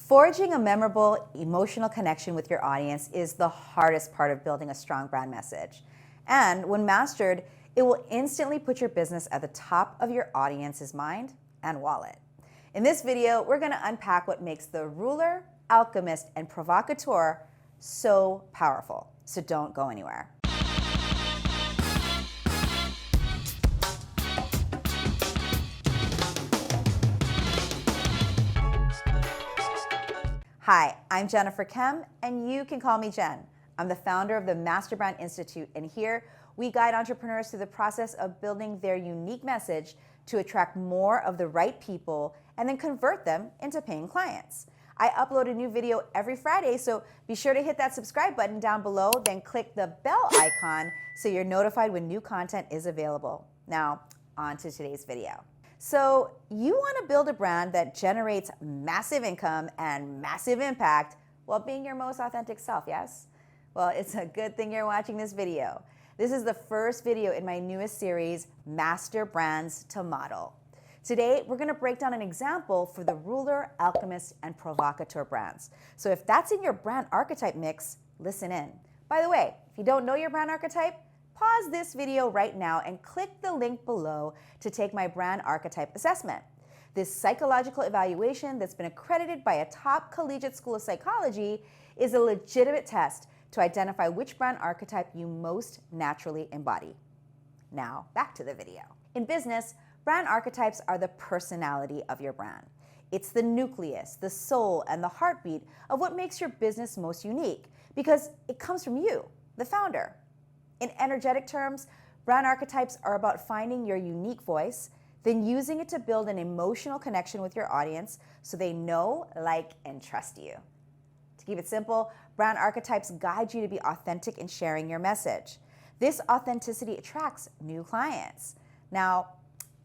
Forging a memorable, emotional connection with your audience is the hardest part of building a strong brand message. And when mastered, it will instantly put your business at the top of your audience's mind and wallet. In this video, we're going to unpack what makes the ruler, alchemist, and provocateur so powerful. So don't go anywhere. Hi, I'm Jennifer Kem, and you can call me Jen. I'm the founder of the Master Brand Institute, and here we guide entrepreneurs through the process of building their unique message to attract more of the right people and then convert them into paying clients. I upload a new video every Friday, so be sure to hit that subscribe button down below, then click the bell icon so you're notified when new content is available. Now, on to today's video. So you want to build a brand that generates massive income and massive impact while being your most authentic self, yes? Well, it's a good thing you're watching this video. This is the first video in my newest series, Master Brands to Model. Today, we're going to break down an example for the ruler, alchemist, and provocateur brands. So if that's in your brand archetype mix, listen in. By the way, if you don't know your brand archetype, pause this video right now and click the link below to take my brand archetype assessment. This psychological evaluation that's been accredited by a top collegiate school of psychology is a legitimate test to identify which brand archetype you most naturally embody. Now, back to the video. In business, brand archetypes are the personality of your brand. It's the nucleus, the soul, and the heartbeat of what makes your business most unique because it comes from you, the founder. In energetic terms, brand archetypes are about finding your unique voice, then using it to build an emotional connection with your audience so they know, like, and trust you. To keep it simple, brand archetypes guide you to be authentic in sharing your message. This authenticity attracts new clients. Now,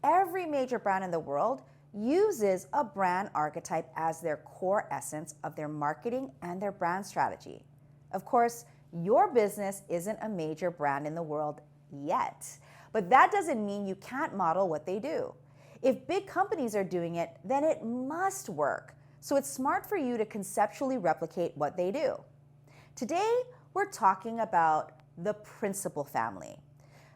every major brand in the world uses a brand archetype as their core essence of their marketing and their brand strategy. Of course, your business isn't a major brand in the world yet, but that doesn't mean you can't model what they do. If big companies are doing it, then it must work. So it's smart for you to conceptually replicate what they do. Today, we're talking about the principal family.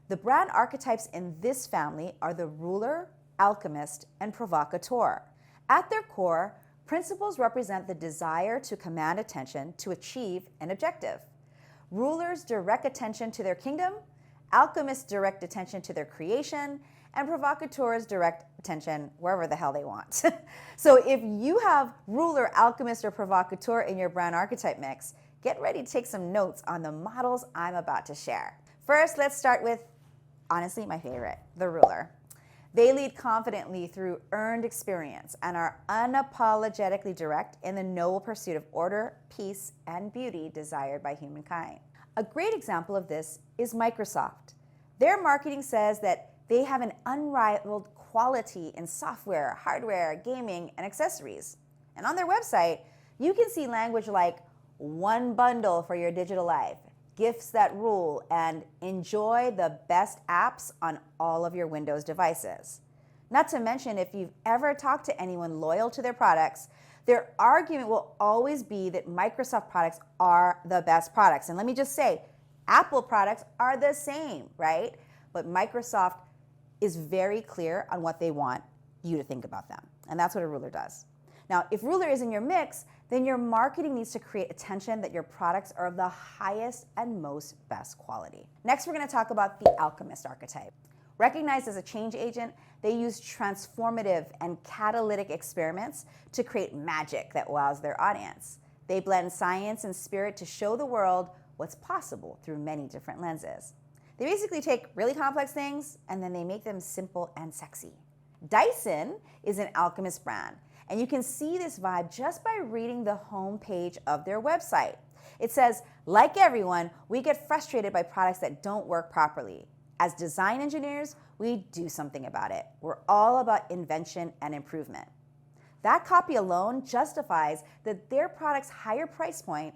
The brand archetypes in this family are the ruler, alchemist, and provocateur. At their core, principles represent the desire to command attention to achieve an objective. Rulers direct attention to their kingdom, alchemists direct attention to their creation, and provocateurs direct attention wherever the hell they want. So if you have ruler, alchemist, or provocateur in your brand archetype mix, get ready to take some notes on the models I'm about to share. First, let's start with, honestly, my favorite, the ruler. They lead confidently through earned experience and are unapologetically direct in the noble pursuit of order, peace, and beauty desired by humankind. A great example of this is Microsoft. Their marketing says that they have an unrivaled quality in software, hardware, gaming, and accessories. And on their website, you can see language like one bundle for your digital life, gifts that rule, and enjoy the best apps on all of your Windows devices. Not to mention, if you've ever talked to anyone loyal to their products, their argument will always be that Microsoft products are the best products. And let me just say, Apple products are the same, right? But Microsoft is very clear on what they want you to think about them. And that's what a ruler does. Now, if ruler is in your mix, then your marketing needs to create attention that your products are of the highest and most best quality. Next, we're going to talk about the alchemist archetype. Recognized as a change agent, they use transformative and catalytic experiments to create magic that wows their audience. They blend science and spirit to show the world what's possible through many different lenses. They basically take really complex things and then they make them simple and sexy. Dyson is an alchemist brand, and you can see this vibe just by reading the homepage of their website. It says, like everyone, we get frustrated by products that don't work properly. As design engineers, we do something about it. We're all about invention and improvement. That copy alone justifies that their product's higher price point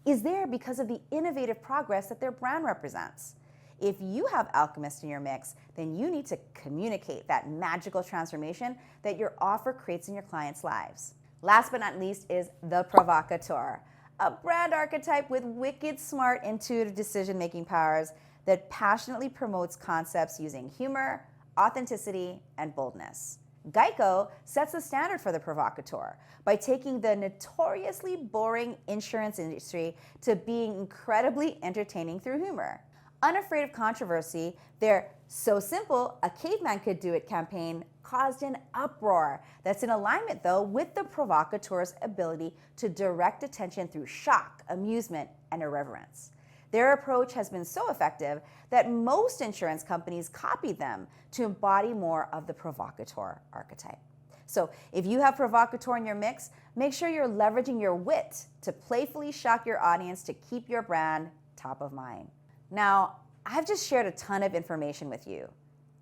is there because of the innovative progress that their brand represents. If you have alchemists in your mix, then you need to communicate that magical transformation that your offer creates in your clients' lives. Last but not least is the Provocateur, a brand archetype with wicked smart, intuitive decision-making powers that passionately promotes concepts using humor, authenticity, and boldness. Geico sets the standard for the Provocateur by taking the notoriously boring insurance industry to being incredibly entertaining through humor. Unafraid of controversy, their "so simple, a caveman could do it" campaign caused an uproar that's in alignment, though, with the Provocateur's ability to direct attention through shock, amusement, and irreverence. Their approach has been so effective that most insurance companies copied them to embody more of the Provocateur archetype. So if you have Provocateur in your mix, make sure you're leveraging your wit to playfully shock your audience to keep your brand top of mind. Now, I've just shared a ton of information with you,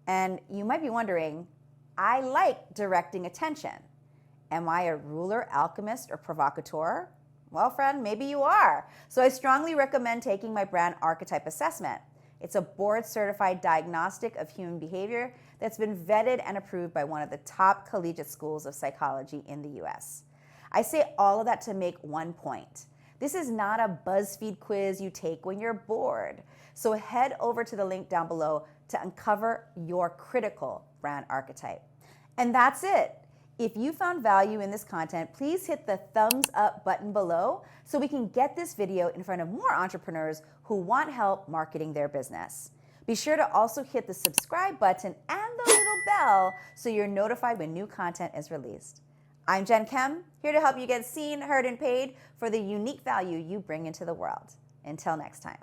and you might be wondering, I like directing attention. Am I a ruler, alchemist, or provocateur? Well, friend, maybe you are. So I strongly recommend taking my brand archetype assessment. It's a board-certified diagnostic of human behavior that's been vetted and approved by one of the top collegiate schools of psychology in the US. I say all of that to make one point. This is not a BuzzFeed quiz you take when you're bored. So head over to the link down below to uncover your critical brand archetype. And that's it. If you found value in this content, please hit the thumbs up button below so we can get this video in front of more entrepreneurs who want help marketing their business. Be sure to also hit the subscribe button and the little bell so you're notified when new content is released. I'm Jen Kem, here to help you get seen, heard, and paid for the unique value you bring into the world. Until next time.